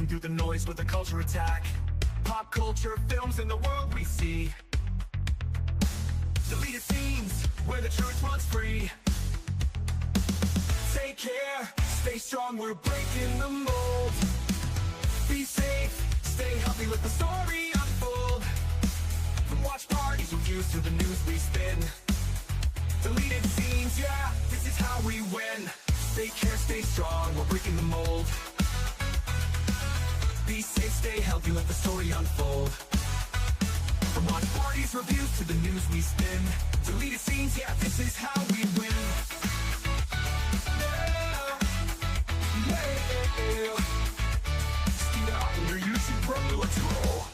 cutting through the noise with a culture attack. Pop culture, films, and the world we see. Deleted scenes, where the truth runs free. Take care, stay strong, we're breaking the mold. Be safe, stay healthy, let the story unfold. From watch parties, reviews to the news we spin. Deleted scenes, yeah, this is how we win. Take care, stay strong, we're breaking the mold. Be safe, stay healthy, let the story unfold. From watch parties, reviews to the news we spin. Deleted scenes, yeah, this is how we win. Let's go.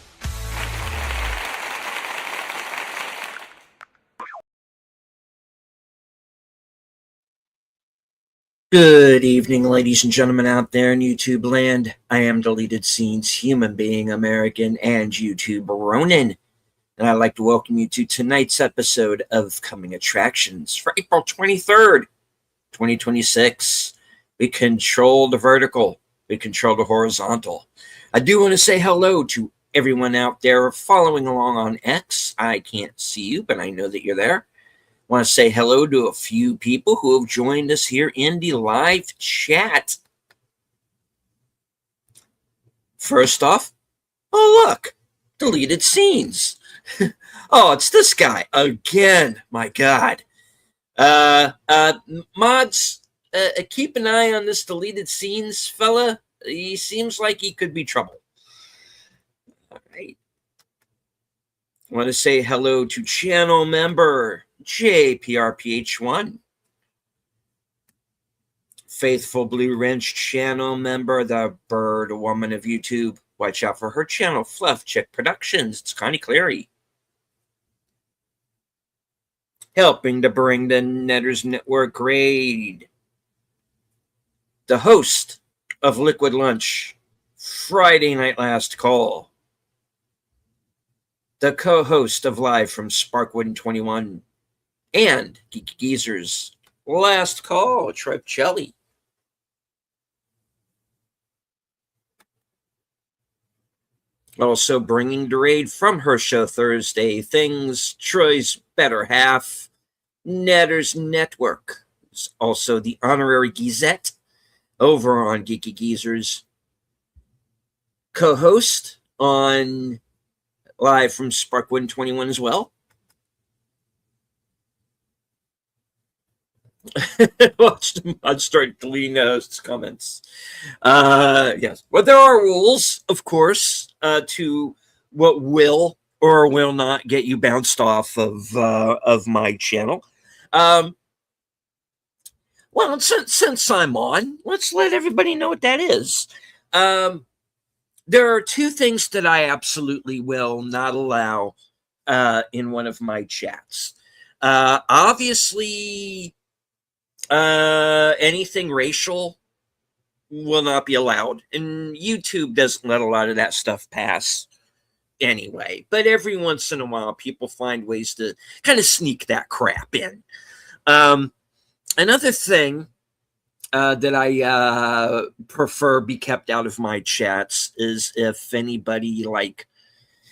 Good evening, ladies and gentlemen out there in YouTube land. I am Deleted Scenes, human being, American, and YouTube Ronin. And I'd like to welcome you to tonight's episode of Coming Attractions for April 23rd, 2026. We control the vertical. We control the horizontal. I do want to say hello to everyone out there following along on X. I can't see you, but I know that you're there. I want to say hello to a few people who have joined us here in the live chat. First off, oh look, Deleted Scenes. Oh, it's this guy again. My God. Mods, keep an eye on this Deleted Scenes fella. He seems like he could be trouble. All right. I want to say hello to channel member JPRPH1. Faithful Blue Wrench channel member, the Bird Woman of YouTube. Watch out for her channel, Fluff Chick Productions. It's Connie Clary. Helping to bring the Netters Network grade. The host of Liquid Lunch, Friday Night Last Call. The co-host of Live from Sparkwood 21 and Geeky Geezer's Last Call, Trev Chelly. Also bringing the raid from her show Thursday Things, Troy's Better Half, Netters Network. It's also the honorary Geezette over on Geeky Geezer's. Co-host on Live from Sparkwood 21 as well. Watch the mod start deleting those comments. Yes. Well, there are rules, of course, to what will or will not get you bounced off of my channel. Well, since I'm on, let's let everybody know what that is. There are two things that I absolutely will not allow in one of my chats. Obviously, anything racial will not be allowed, and YouTube doesn't let a lot of that stuff pass anyway. But every once in a while, people find ways to kind of sneak that crap in. Another thing that I prefer be kept out of my chats is if anybody like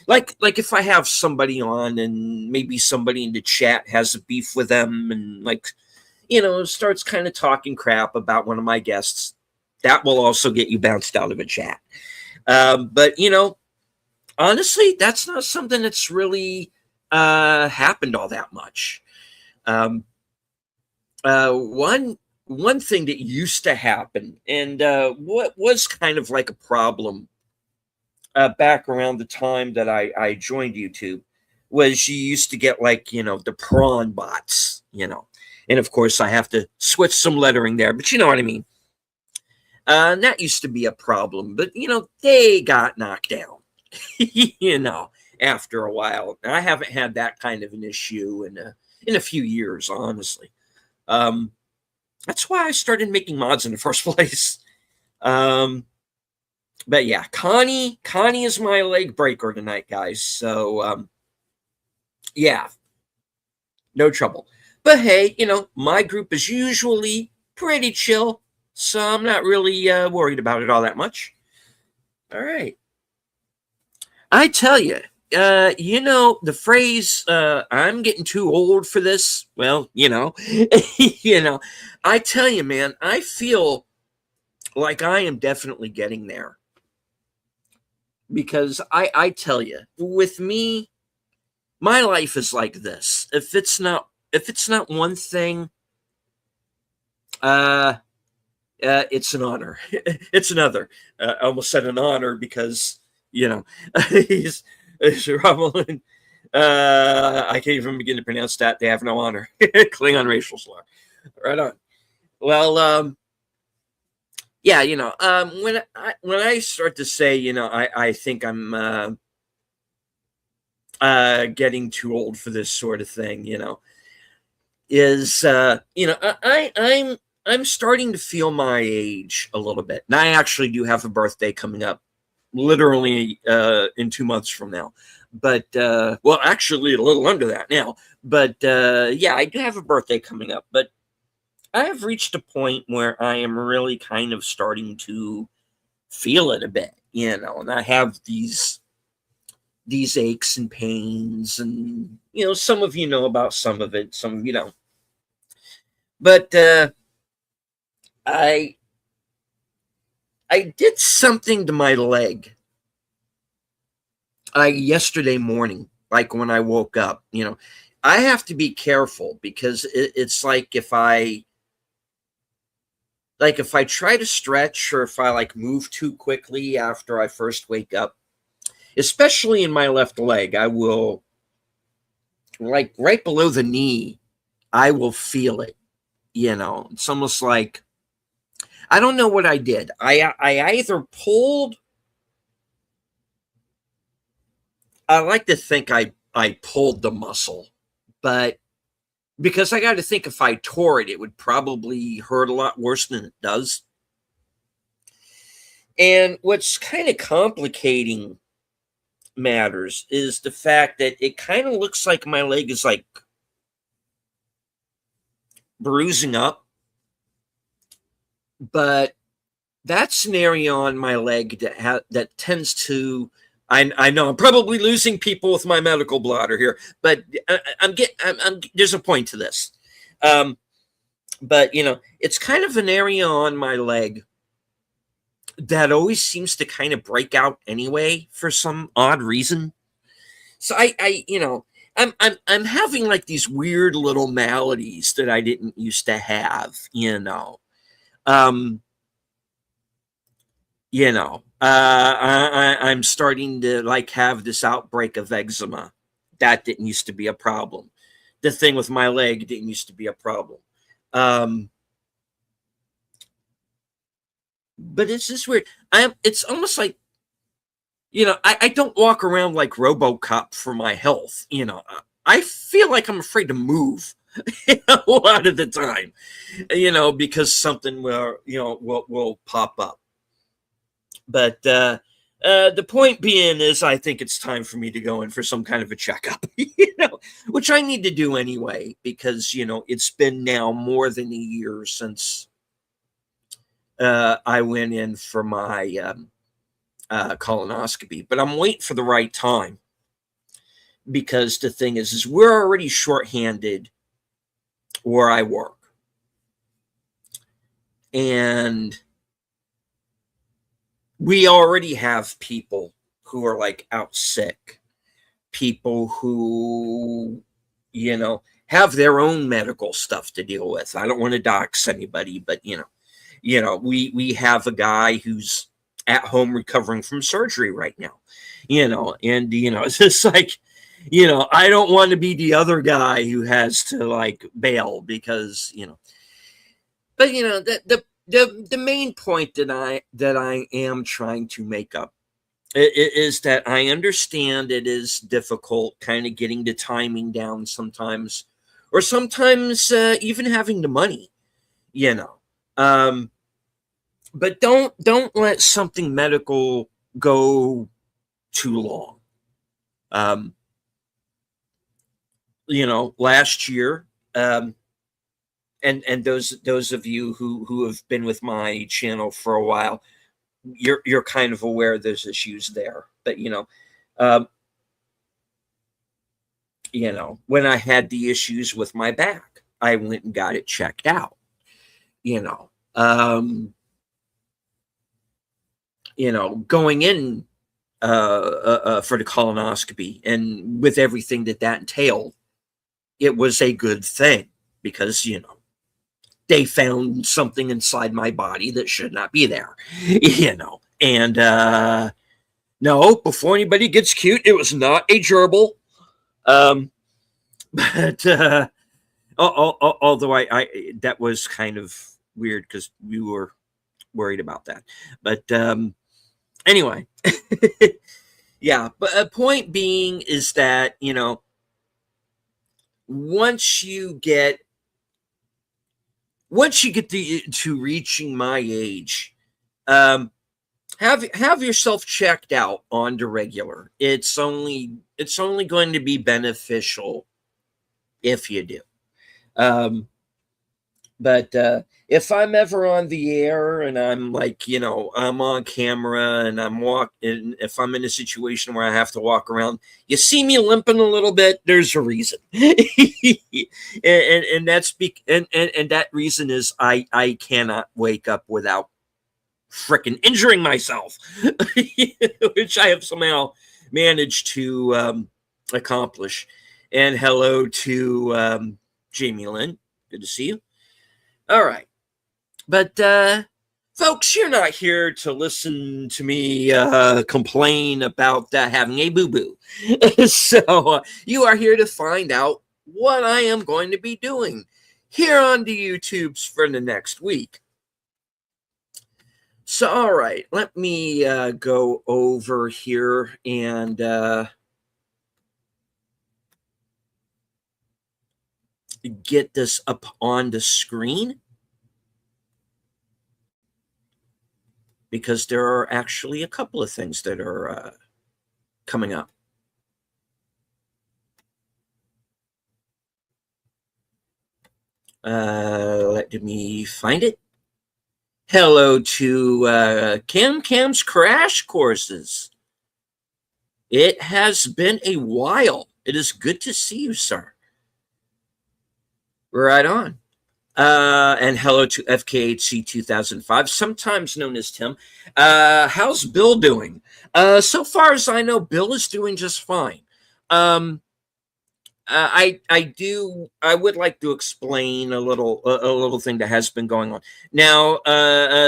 if I have somebody on and maybe somebody in the chat has a beef with them and starts kind of talking crap about one of my guests, that will also get you bounced out of a chat. But honestly, that's not something that's really happened all that much. One thing that used to happen, and what was kind of like a problem back around the time that I joined YouTube, was you used to get the prawn bots, and of course I have to switch some lettering there, but you know what I mean. And that used to be a problem, but they got knocked down, after a while. I haven't had that kind of an issue in a few years, honestly. That's why I started making mods in the first place. But yeah, Connie is my leg breaker tonight, guys. So, yeah, no trouble. But hey, my group is usually pretty chill, so I'm not really worried about it all that much. All right. I tell you, the phrase "I'm getting too old for this." Well, you know, I tell you, man, I feel like I am definitely getting there because I tell you, with me, my life is like this. If it's not one thing, uh, it's an honor. It's another. I almost said an honor because you know he's Romulan. I can't even begin to pronounce that. They have no honor. Klingon racial slur. Right on. Well, yeah, when I start to say, I think I'm getting too old for this sort of thing, is I'm starting to feel my age a little bit. And I actually do have a birthday coming up literally in 2 months from now. But well, actually a little under that now. But yeah, I do have a birthday coming up. But I have reached a point where I am really kind of starting to feel it a bit, and I have these aches and pains, and some of you know about some of it, some of you don't. But I I did something to my leg yesterday morning, like when I woke up. I have to be careful because it's like if I try to stretch or if I like move too quickly after I first wake up, especially in my left leg, I will, like, right below the knee, I will feel it. It's almost like I don't know what I did. I either pulled. I like to think I pulled the muscle, but because I got to think if I tore it, it would probably hurt a lot worse than it does. And what's kind of complicating matters is the fact that it kind of looks like my leg is like bruising up, but that's an area on my leg that tends to. I know I'm probably losing people with my medical blotter here, but there's a point to this. But it's kind of an area on my leg that always seems to kind of break out anyway for some odd reason. So I'm having like these weird little maladies that I didn't used to have. Um, I'm starting to like have this outbreak of eczema. That didn't used to be a problem. The thing with my leg didn't used to be a problem. But it's just weird. It's almost like, I don't walk around like RoboCop for my health. I feel like I'm afraid to move a lot of the time, because something will pop up. But the point being is, I think it's time for me to go in for some kind of a checkup, which I need to do anyway, because, it's been now more than a year since I went in for my colonoscopy. But I'm waiting for the right time, because the thing is we're already shorthanded where I work. And we already have people who are like out sick, people who, have their own medical stuff to deal with. I don't want to dox anybody, but we have a guy who's at home recovering from surgery right now, and it's just like, I don't want to be the other guy who has to like bail because, but the main point that I am trying to make up is that I understand it is difficult kind of getting the timing down sometimes, or sometimes even having the money, but don't let something medical go too long. Last year, and those of you who have been with my channel for a while you're kind of aware there's issues there. But um, when I had the issues with my back, I went and got it checked out. You know, um, going in for the colonoscopy, and with everything that entailed, it was a good thing because they found something inside my body that should not be there. And no, before anybody gets cute, it was not a gerbil. But although I that was kind of weird because we were worried about that. But anyway, yeah. But a point being is that once you get to reaching my age, have yourself checked out on the regular. It's only going to be beneficial if you do. But if I'm ever on the air and I'm like, I'm on camera and if I'm in a situation where I have to walk around, you see me limping a little bit, there's a reason. and that's and that reason is I cannot wake up without freaking injuring myself, which I have somehow managed to accomplish. And hello to Jamie Lynn. Good to see you. All right. But folks, you're not here to listen to me complain about having a boo-boo. So you are here to find out what I am going to be doing here on the YouTubes for the next week. So, all right, let me go over here and get this up on the screen, because there are actually a couple of things that are coming up. Let me find it. Hello to Cam's Crash Courses. It has been a while. It is good to see you, sir. Right on. And hello to FKHC 2005, sometimes known as Tim. How's Bill doing? So far as I know, Bill is doing just fine. I would like to explain a little thing that has been going on. Now,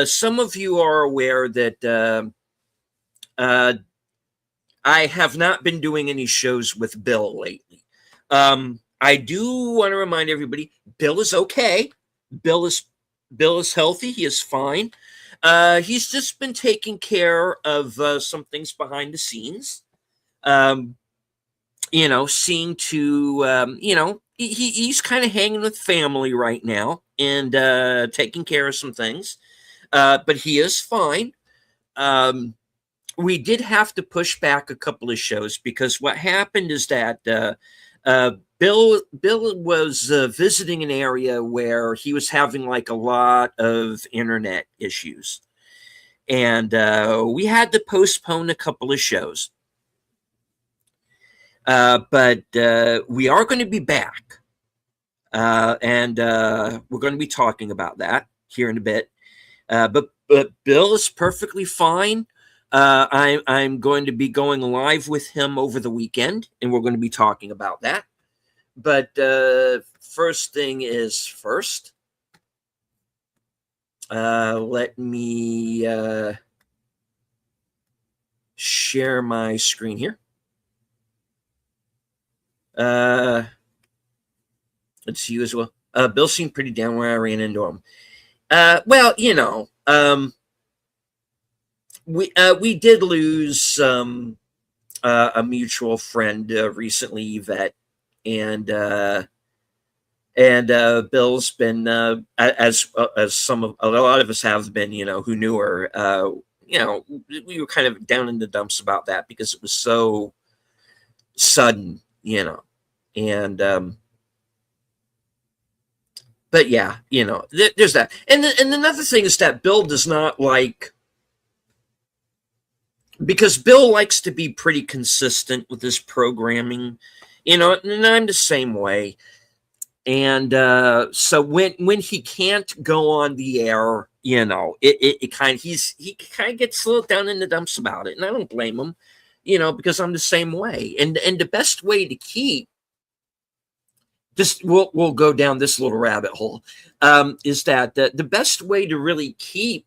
some of you are aware that I have not been doing any shows with Bill lately. I do want to remind everybody, Bill is okay. Bill is healthy. He is fine. He's just been taking care of some things behind the scenes. Seeing to, he's kind of hanging with family right now and taking care of some things. But he is fine. We did have to push back a couple of shows because what happened is that Bill was visiting an area where he was having like a lot of internet issues. And we had to postpone a couple of shows. But we are going to be back. And we're going to be talking about that here in a bit. But Bill is perfectly fine. I'm going to be going live with him over the weekend, and we're going to be talking about that. But first thing is first. Let me share my screen here. Let's see you as well. Bill seemed pretty down when I ran into him. Well, we did lose a mutual friend recently, Yvette, and Bill's been as a lot of us have been, who knew her. We were kind of down in the dumps about that because it was so sudden, and but yeah, there's that. And another thing is that Bill does not like because Bill likes to be pretty consistent with his programming, and I'm the same way. And so when he can't go on the air, it kind of he kind of gets a little down in the dumps about it, and I don't blame him, because I'm the same way. And the best way to keep this, we'll go down this little rabbit hole, is that the best way to really keep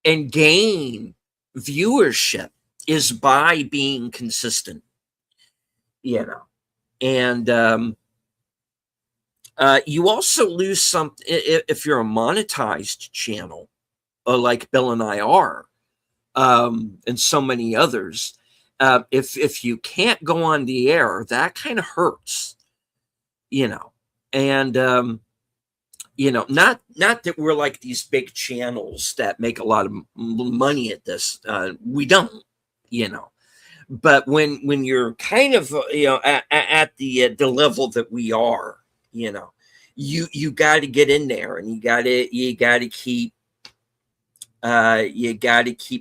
and gain viewership is by being consistent, and you also lose something if you're a monetized channel, like Bill and I are, and so many others. If you can't go on the air, that kind of hurts, and not that we're like these big channels that make a lot of money at this. We don't, but when you're kind of at the level that we are, you got to get in there, and you got to keep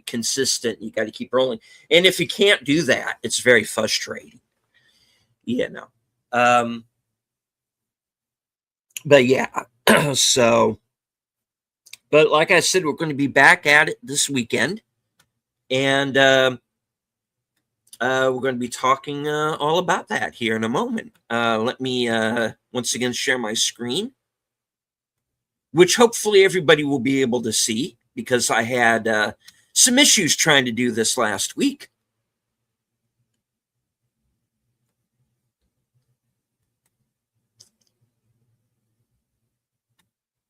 consistent. You got to keep rolling, and if you can't do that, it's very frustrating, but yeah. So, but like I said, we're going to be back at it this weekend, and we're going to be talking all about that here in a moment. Let me once again share my screen, which hopefully everybody will be able to see, because I had some issues trying to do this last week.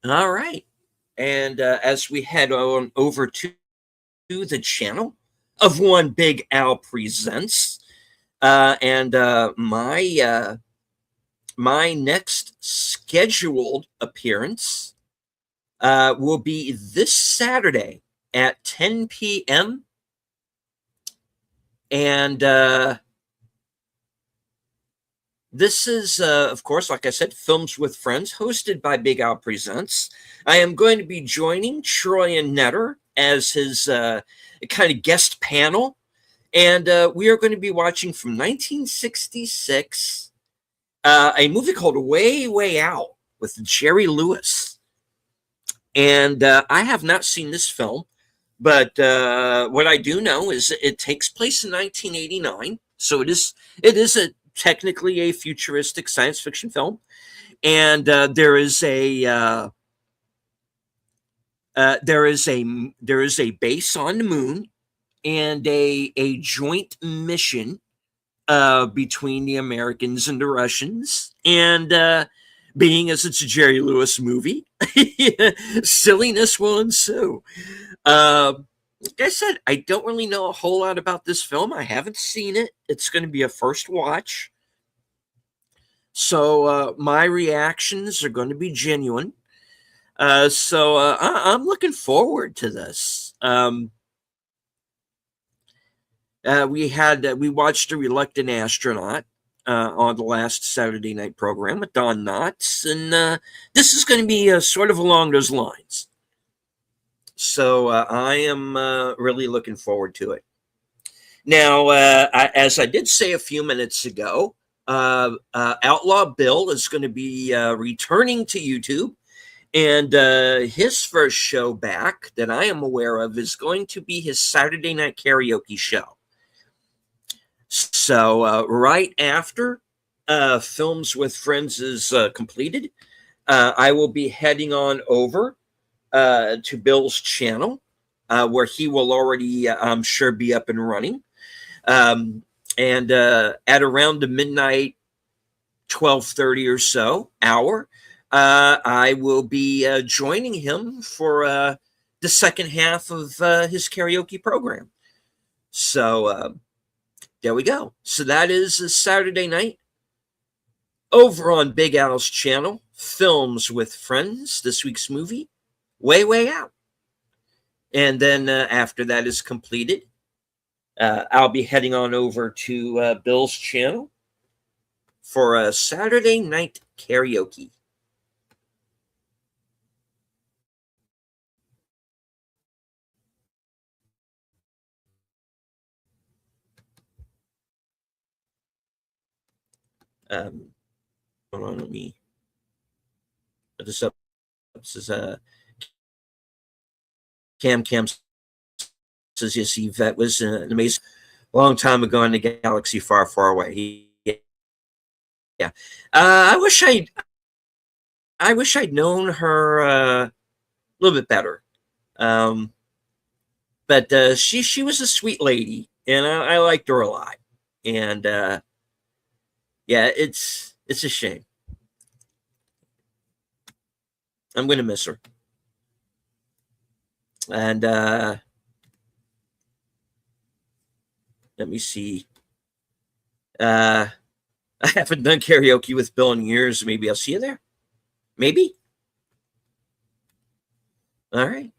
All right. And as we head on over to the channel of One Big Al Presents, and my next scheduled appearance will be this Saturday at 10 p.m. And this is, of course, like I said, Films with Friends, hosted by Big Al Presents. I am going to be joining Troy and Netter as his kind of guest panel. And we are going to be watching from 1966, a movie called Way, Way Out with Jerry Lewis. And I have not seen this film, but what I do know is it takes place in 1989. So it is technically a futuristic science fiction film, and there is a base on the moon, and a joint mission between the Americans and the Russians. And being as it's a Jerry Lewis movie, silliness will ensue. Like I said, I don't really know a whole lot about this film. I haven't seen it. It's going to be a first watch. So my reactions are going to be genuine. So I'm looking forward to this. We watched A Reluctant Astronaut on the last Saturday night program with Don Knotts, and this is going to be sort of along those lines. So I am really looking forward to it. Now, as I did say a few minutes ago, Outlaw Bill is going to be returning to YouTube, and his first show back that I am aware of is going to be his Saturday night karaoke show. So right after Films with Friends is completed, I will be heading on over to Bill's channel, where he will already, I'm sure, be up and running. And at around the midnight 12:30 or so hour, I will be joining him for the second half of his karaoke program. So there we go. So that is a Saturday night over on Big Al's channel, Films with Friends, this week's movie, Way, Way Out. And then after that is completed, I'll be heading on over to Bill's channel for a Saturday night karaoke. Hold on, let me put this up. This is Cam says, yes, Yvette was an amazing long time ago in the galaxy far, far away. Yeah. I wish I'd known her a little bit better. But she was a sweet lady, and I liked her a lot. And yeah, it's a shame. I'm going to miss her. And let me see. I haven't done karaoke with Bill in years. Maybe I'll see you there. Maybe. All right.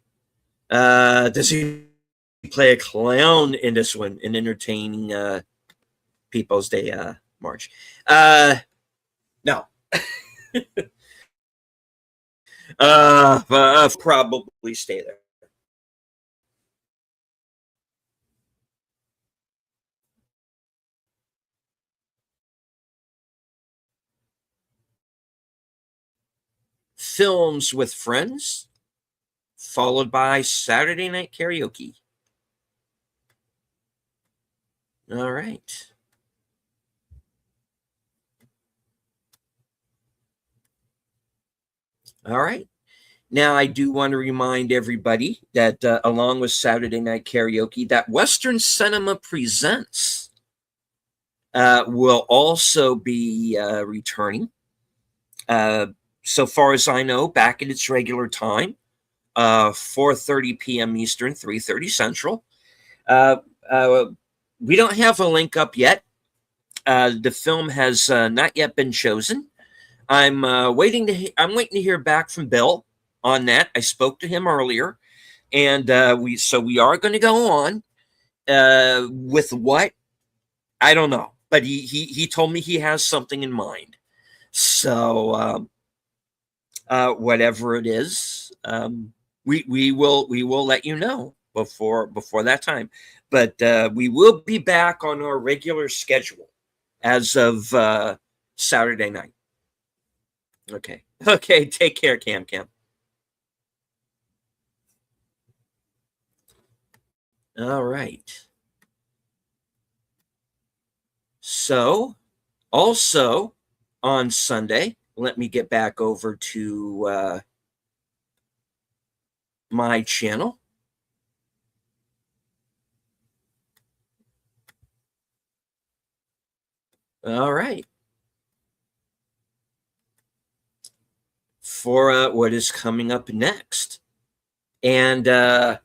Does he play a clown in this one, in entertaining People's Day March? No. Probably stay there. Films with friends, followed by Saturday night karaoke. All right. All right. Now, I do want to remind everybody that along with Saturday night karaoke, that Western Cinema Presents will also be returning. So far as I know, back at its regular time, 4:30 p.m. Eastern, 3:30 Central. We don't have a link up yet. The film has not yet been chosen. I'm waiting to hear back from Bill on that. I spoke to him earlier, and we are going to go on with what, I don't know, but he told me he has something in mind. So whatever it is, we will let you know before that time. But we will be back on our regular schedule as of Saturday night. Okay. Take care, Cam. All right. So, also on Sunday, let me get back over to my channel. All right. For what is coming up next. And all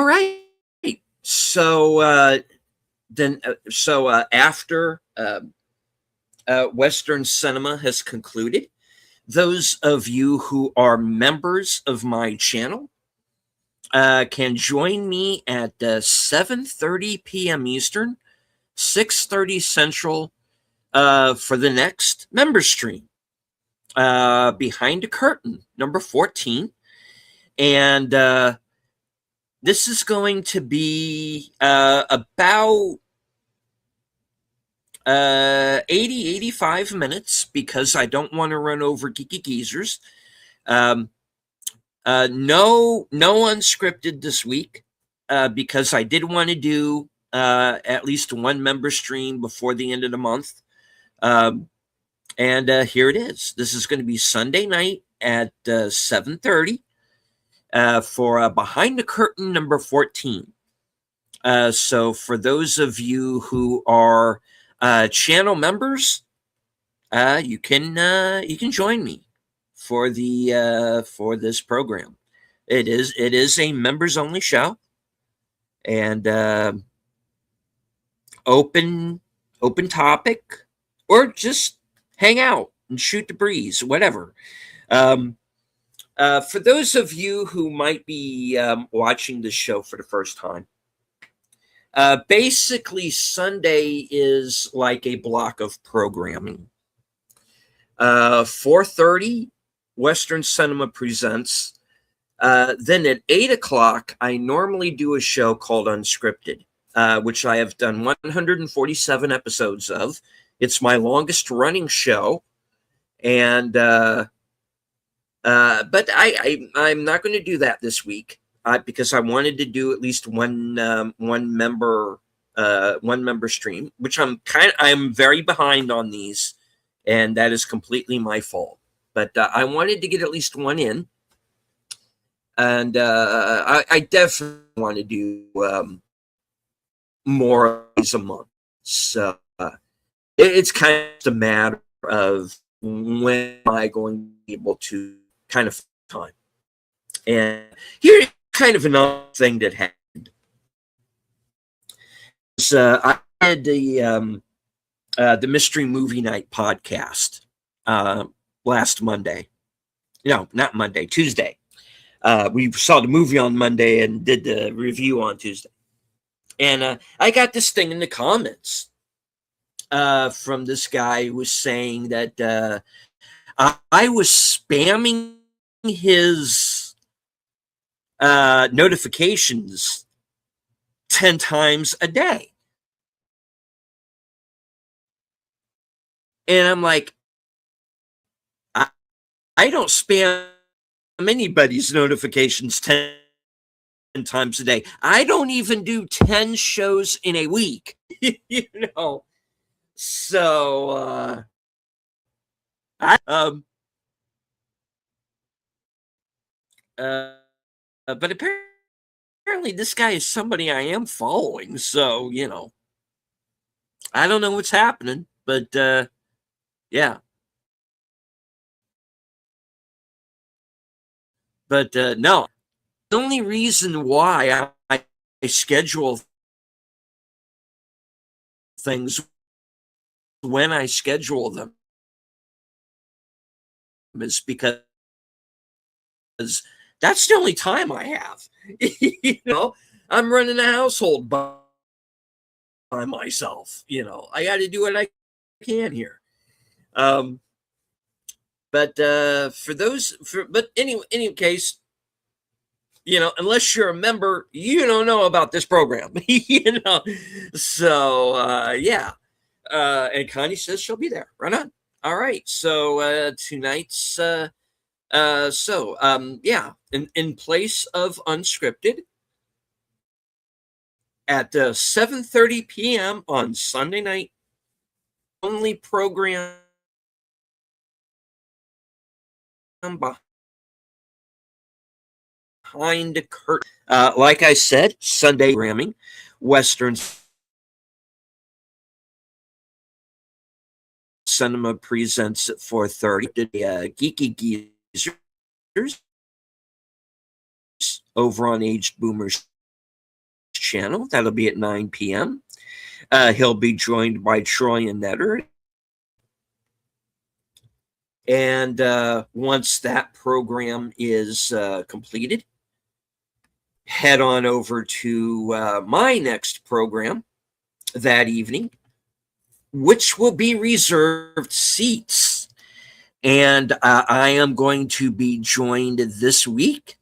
right. So after Western Cinema has concluded, those of you who are members of my channel can join me at 7:30 p.m. Eastern, 6:30 Central for the next member stream. Behind the Curtain, number 14. And this is going to be about 85 minutes, because I don't want to run over Geeky Geezers. No unscripted this week, because I did want to do at least one member stream before the end of the month. And here it is. This is going to be Sunday night at 7:30 for Behind the Curtain number 14. So for those of you who are channel members, you can join me for this program. It is a members only show, and open topic, or just hang out and shoot the breeze, whatever. For those of you who might be watching this show for the first time, basically Sunday is like a block of programming. 4:30, Western Cinema Presents. Then at 8 o'clock, I normally do a show called Unscripted. which I have done 147 episodes of. It's my longest running show. And but I'm not going to do that this week because I wanted to do at least one member stream, which I'm very behind on these, and that is completely my fault. But I wanted to get at least one in, and I definitely want to do more of these a month. So it's kind of a matter of when am I going to be able to kind of time. And here's kind of another thing that happened. So I had the Mystery Movie Night podcast last Monday. No, not Monday, Tuesday. We saw the movie on Monday and did the review on Tuesday. And I got this thing in the comments from this guy who was saying that I was spamming his notifications 10 times a day. And I'm like, I don't spam anybody's notifications 10 times a day. I don't even do 10 shows in a week, you know. So but apparently this guy is somebody I am following, so you know, I don't know what's happening, but yeah. But no, the only reason why I schedule things when I schedule them is because that's the only time I have. You know, I'm running a household by myself. You know, I got to do what I can here. But any case, you know, unless you're a member, you don't know about this program. You know, so yeah. And Connie says she'll be there. Right on. All right. So tonight's yeah, in place of Unscripted at 7:30 p.m. on Sunday night, only program behind the curtain. Like I said, Sunday programming, Western Cinema presents at 4:30. The Geeky Geezers over on Aged Boomers channel. That'll be at 9 p.m. He'll be joined by Troy and Netter. And once that program is completed, head on over to my next program that evening, which will be reserved seats. And I am going to be joined this week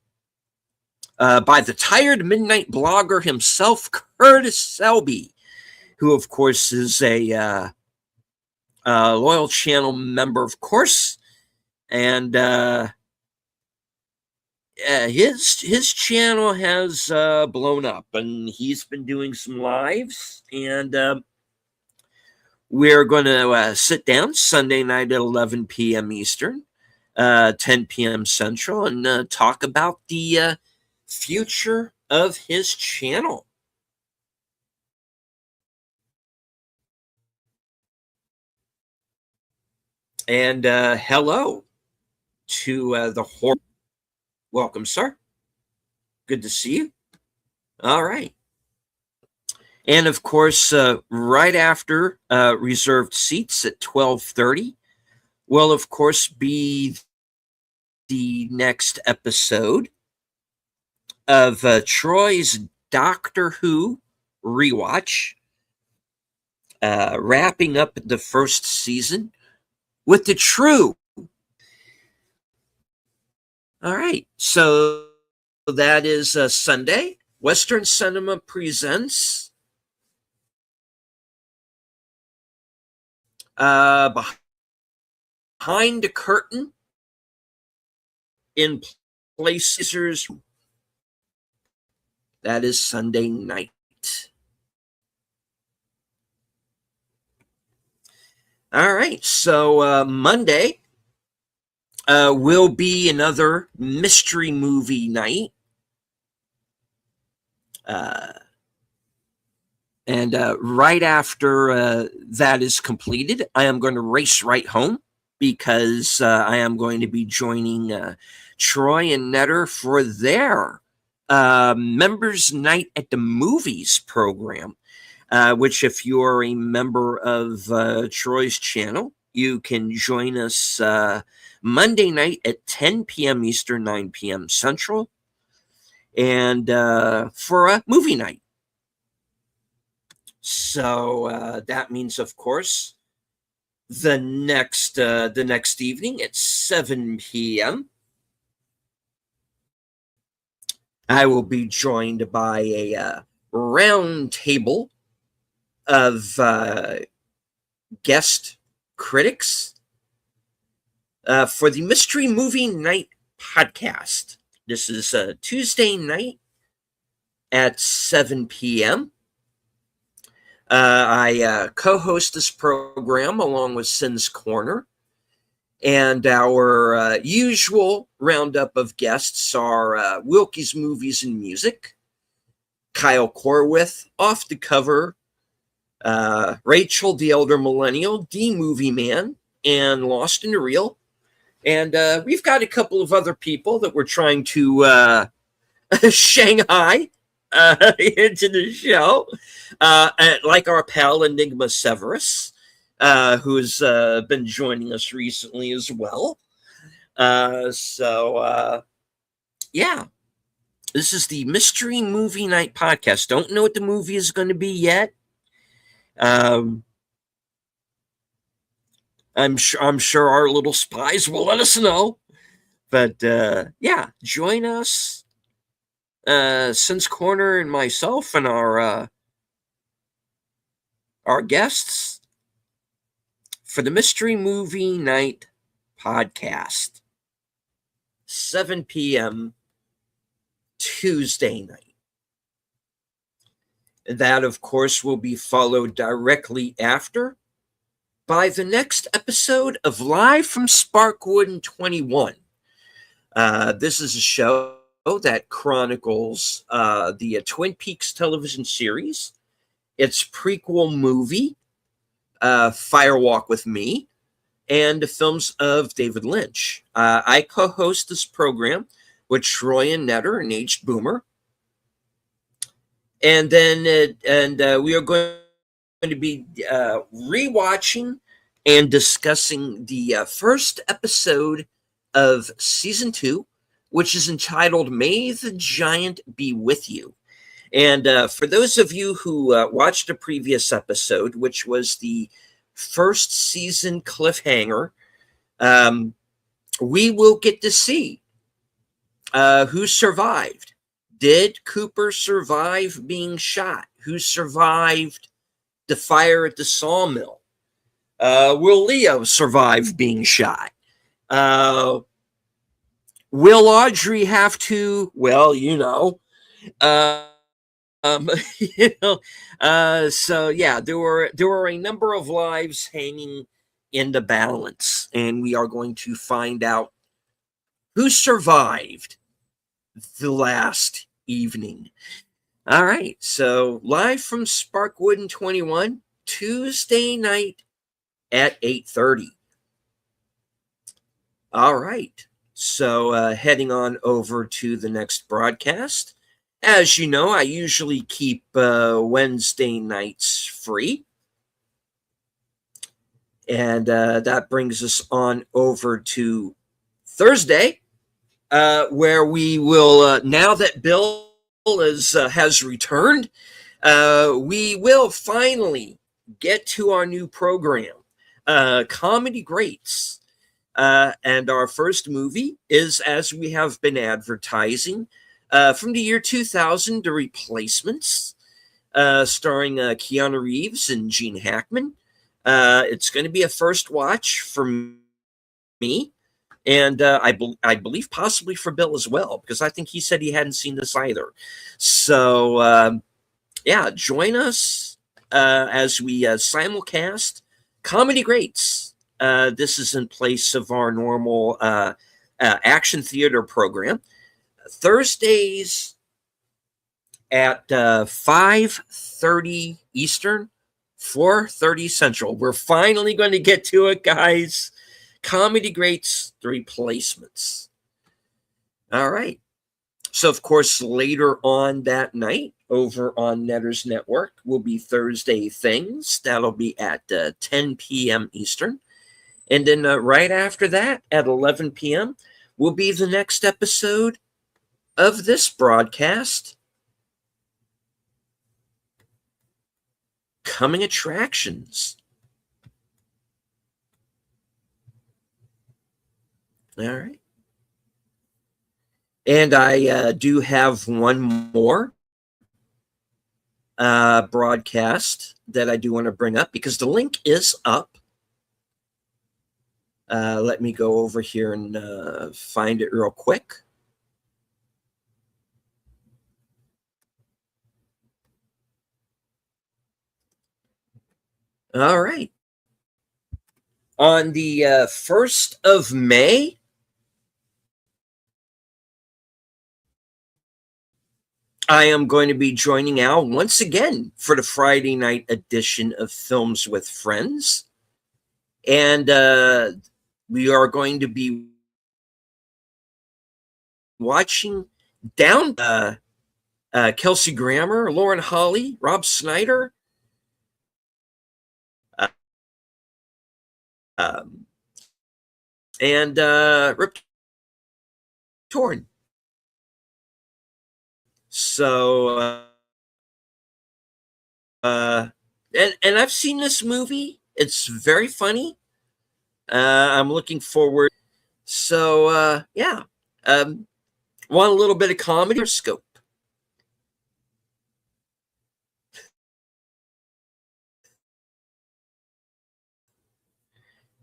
by the tired midnight blogger himself, Curtis Selby, who, of course, is a loyal channel member, of course. And his channel has blown up, and he's been doing some lives. And we're going to sit down Sunday night at 11 p.m. Eastern, 10 p.m. Central, and talk about the future of his channel. And hello to the horror. Welcome, sir. Good to see you. All right. And of course, right after reserved seats at 12:30 will, of course, be the next episode of Troy's Doctor Who rewatch, wrapping up the first season with the True. All right, so that is Sunday. Western Cinema presents Behind the Curtain in Places. That is Sunday night. All right, so Monday will be another mystery movie night. And right after that is completed, I am going to race right home because I am going to be joining Troy and Netter for their Members Night at the Movies program, which if you're a member of Troy's channel, you can join us Monday night at 10 p.m. Eastern, 9 p.m. Central, and for a movie night. So that means, of course, the next evening at 7 p.m., I will be joined by a round table of guest critics for the Mystery Movie Night podcast. This is Tuesday night at 7 p.m. I co-host this program along with Sin's Corner, and our usual roundup of guests are Wilkie's Movies and Music, Kyle Corwith, Off the Cover, Rachel the Elder Millennial, D Movie Man, and Lost in the Reel. And we've got a couple of other people that we're trying to Shanghai into the show, like our pal Enigma Severus, who's been joining us recently as well. Yeah, this is the Mystery Movie Night podcast. Don't know what the movie is going to be yet. I'm sure our little spies will let us know. But yeah, join us. Sin's Corner and myself and our guests for the Mystery Movie Night podcast, 7 p.m. Tuesday night. And that, of course, will be followed directly after by the next episode of Live from Sparkwood 21. This is a show that chronicles the Twin Peaks television series, its prequel movie, Firewalk with Me, and the films of David Lynch. I co-host this program with Troy and Netter and Aged Boomer. And then we are going to be rewatching and discussing the first episode of season 2, which is entitled May the Giant Be With You. And for those of you who watched a previous episode, which was the first season cliffhanger, we will get to see who survived. Did Cooper survive being shot? Who survived the fire at the sawmill? Will Leo survive being shot? Will Audrey have to, well, so yeah, there were a number of lives hanging in the balance, and we are going to find out who survived the last evening. All right, so live from Sparkwood 21, Tuesday night at 8:30. All right. So heading on over to the next broadcast. As you know, I usually keep Wednesday nights free. And that brings us on over to Thursday, where we will, now that Bill has returned, we will finally get to our new program, Comedy Greats. And our first movie is, as we have been advertising, from the year 2000, The Replacements, starring Keanu Reeves and Gene Hackman. It's going to be a first watch for me, and I believe possibly for Bill as well, because I think he said he hadn't seen this either. So yeah, join us as we simulcast Comedy Greats. This is in place of our normal action theater program. Thursdays at 5:30 Eastern, 4:30 Central. We're finally going to get to it, guys. Comedy Greats, the replacements. All right. So, of course, later on that night over on Netters Network will be Thursday Things. That'll be at 10 p.m. Eastern. And then right after that, at 11 p.m., will be the next episode of this broadcast, Coming Attractions. All right. And I do have one more broadcast that I do want to bring up, because the link is up. Let me go over here and find it real quick. All right. On the 1st of May, I am going to be joining Al once again for the Friday night edition of Films with Friends. And we are going to be watching down Kelsey Grammer, Lauren Holly, Rob Snyder, and Rip Torn. So, and I've seen this movie. It's very funny. I'm looking forward. So, yeah. Want a little bit of comedy or scope?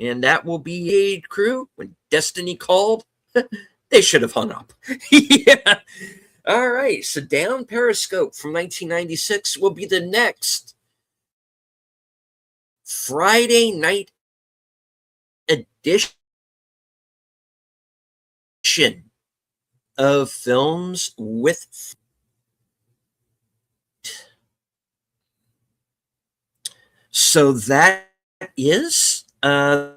And that will be a crew when Destiny called. They should have hung up. Yeah. All right. So Down Periscope from 1996 will be the next Friday night edition of Films with. So that is the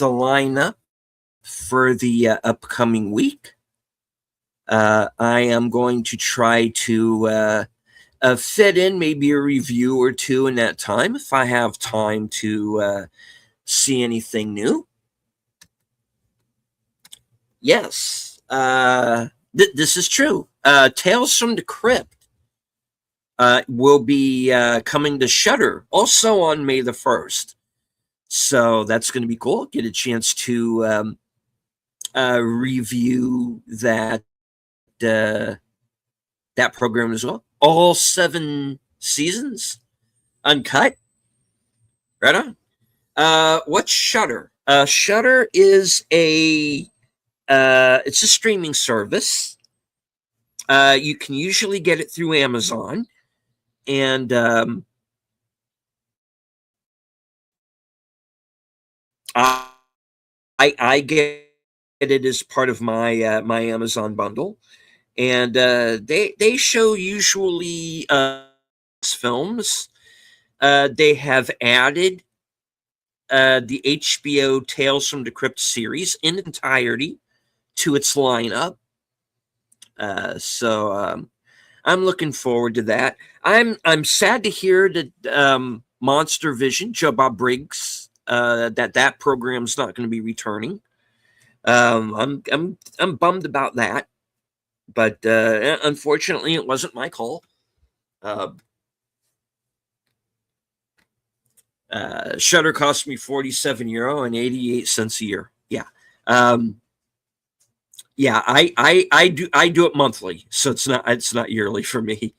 lineup for the upcoming week. I am going to try to fit in maybe a review or two in that time, if I have time to see anything new. Yes, this is true. Tales from the Crypt will be coming to Shudder also on May the 1st. So that's going to be cool. Get a chance to review that program as well. All 7 seasons, uncut. Right on. What's Shudder? Shudder is it's a streaming service. You can usually get it through Amazon, and I get it as part of my my Amazon bundle, and they show usually films. They have added the HBO Tales from the Crypt series in entirety to its lineup. So I'm looking forward to that. I'm sad to hear that Monster Vision, Joe Bob Briggs, that program's not going to be returning. I'm bummed about that, but unfortunately, it wasn't my call. Shudder cost me €47 and 88 cents a year. Yeah. Yeah, I do it monthly, so it's not yearly for me.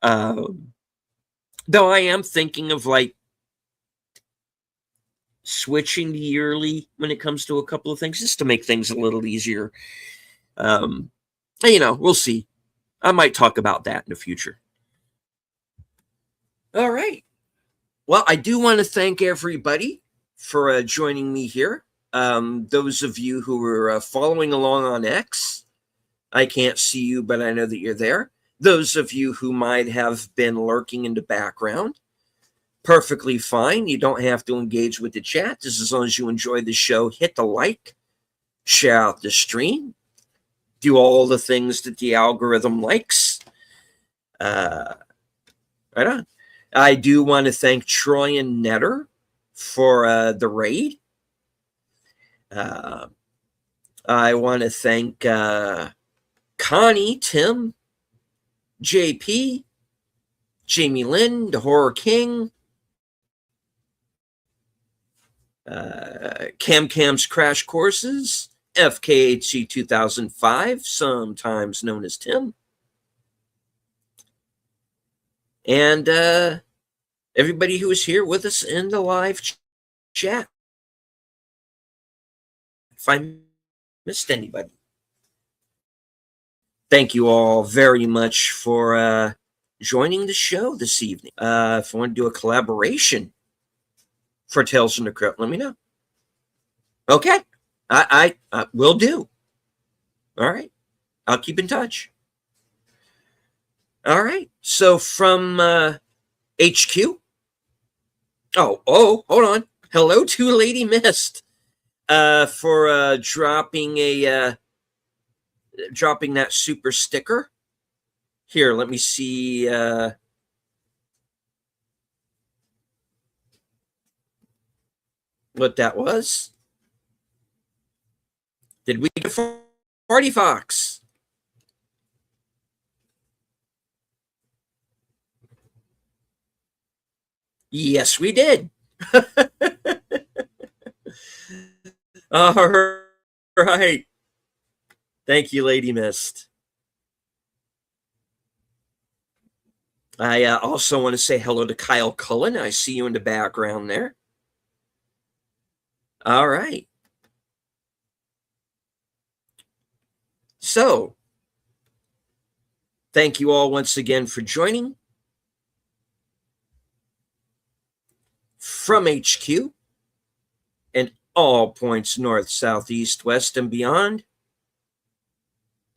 Though I am thinking of like switching to yearly when it comes to a couple of things, just to make things a little easier. We'll see. I might talk about that in the future. All right. Well, I do want to thank everybody for joining me here. Those of you who are following along on X, I can't see you, but I know that you're there. Those of you who might have been lurking in the background, perfectly fine. You don't have to engage with the chat. Just as long as you enjoy the show, hit the like, share out the stream, do all the things that the algorithm likes. Right on. I do want to thank Troy and Netter for the raid. I want to thank Connie, Tim, JP, Jamie Lynn, the Horror King, Cam's Crash Courses, FKHC 2005, sometimes known as Tim, and everybody who is here with us in the live chat. If I missed anybody, thank you all very much for joining the show this evening. If I want to do a collaboration for Tales from the Crypt, let me know. Okay, I will do. All right, I'll keep in touch. All right, so from HQ. Oh, hold on. Hello to Lady Mist for dropping that super sticker. Here, let me see. What that was. Did we get Party Fox? Yes, we did. All right. Thank you, Lady Mist. I also want to say hello to Kyle Cullen. I see you in the background there. All right. So, thank you all once again for joining. From HQ and all points north, south, east, west, and beyond,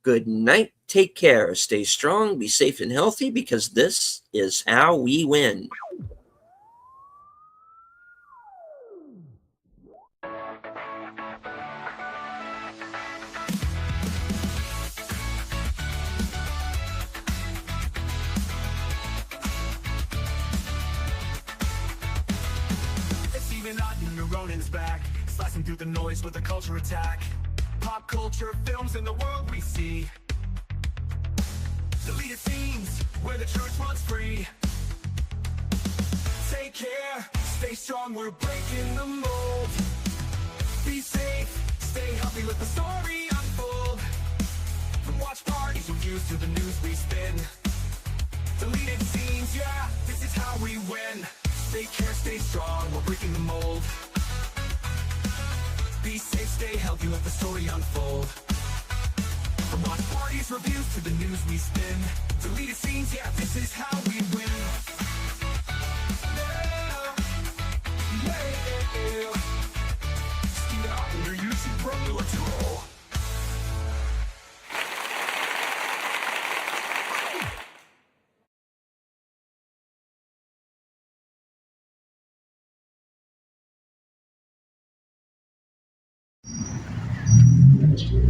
good night. Take care. Stay strong. Be safe and healthy, because this is how we win. Ronin's back, slicing through the noise with a culture attack. Pop culture films in the world we see. Deleted scenes where the truth runs free. Take care, stay strong, we're breaking the mold. Be safe, stay healthy, let the story unfold. From watch parties, reviews to the news we spin. Deleted scenes, yeah, this is how we win. Take care, stay strong, we're breaking the mold. Be safe, stay healthy, let the story unfold. From watch parties, reviews to the news we spin. Deleted scenes, yeah, this is how we win. Let's go.